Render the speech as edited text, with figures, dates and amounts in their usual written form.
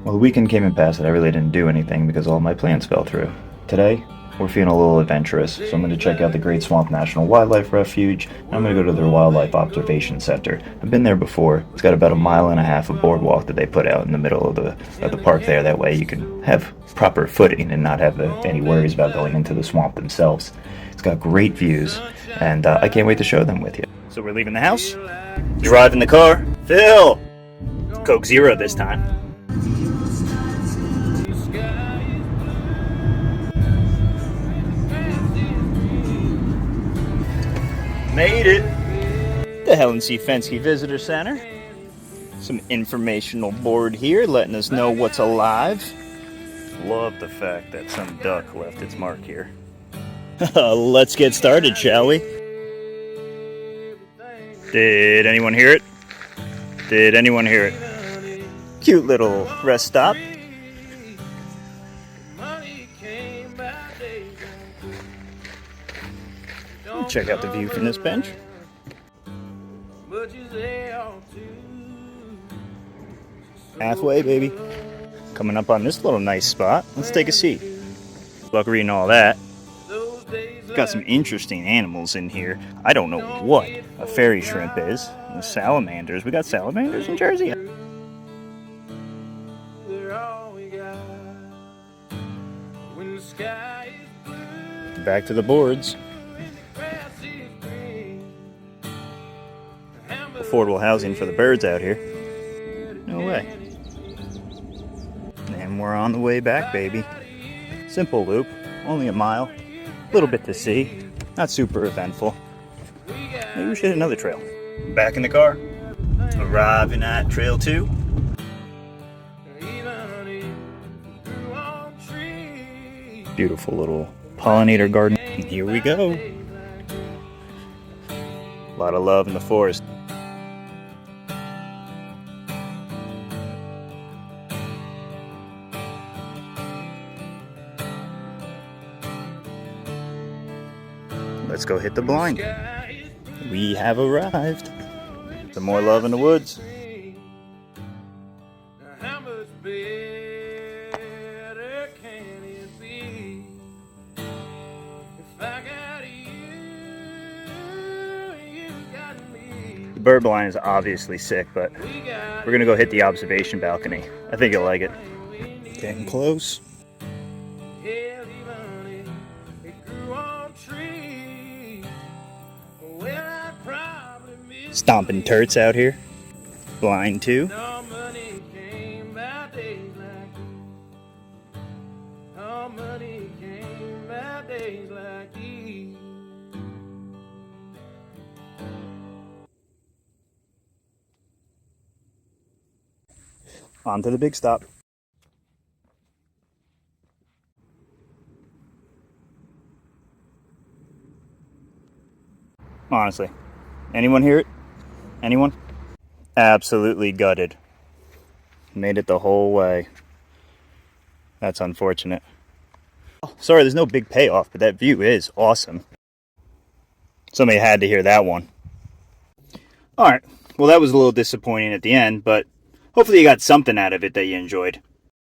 Well, the weekend came and passed and I really didn't do anything because all my plans fell through. Today, we're feeling a little adventurous, so I'm going to check out the great Swamp National Wildlife Refuge, and I'm going to go to their Wildlife Observation Center. I've been there before. It's got about 1.5 miles of boardwalk that they put out in the middle of the park there. That way you can have proper footing and not have any worries about going into the swamp themselves. It's got great views, and I can't wait to show them with you. So we're leaving the house, driving the car. Phil! Coke Zero this time. Made it! The Helen Fenske Visitor Center. Some informational board here letting us know what's alive. Love the fact that some duck left its mark here. Let's get started, shall we? Did anyone hear it? Did anyone hear it? Cute little rest stop. Check out the view from this bench. Halfway, baby. Coming up on this little nice spot. Let's take a seat. Luck reading all that. Got some interesting animals in here. I don't know what a fairy shrimp is. And salamanders. We got salamanders in Jersey. Back to the boards. Affordable housing for the birds out here. No way. And we're on the way back, baby. Simple loop, only 1 mile. A little bit to see, not super eventful. Maybe we should hit another trail. Back in the car, arriving at Trail 2. Beautiful little pollinator garden. And here we go. A lot of love in the forest. Let's go hit the blind. We have arrived. Some more love in the woods. The bird blind is obviously sick, but we're gonna go hit the observation balcony. I think you'll like it. Getting close. Stomping turts out here. Blind too. On to the big stop. Honestly, anyone hear it? Anyone? Absolutely gutted. Made it the whole way. That's unfortunate. Oh, sorry, there's no big payoff, but that view is awesome. Somebody had to hear that one. Alright, well that was a little disappointing at the end, but hopefully you got something out of it that you enjoyed.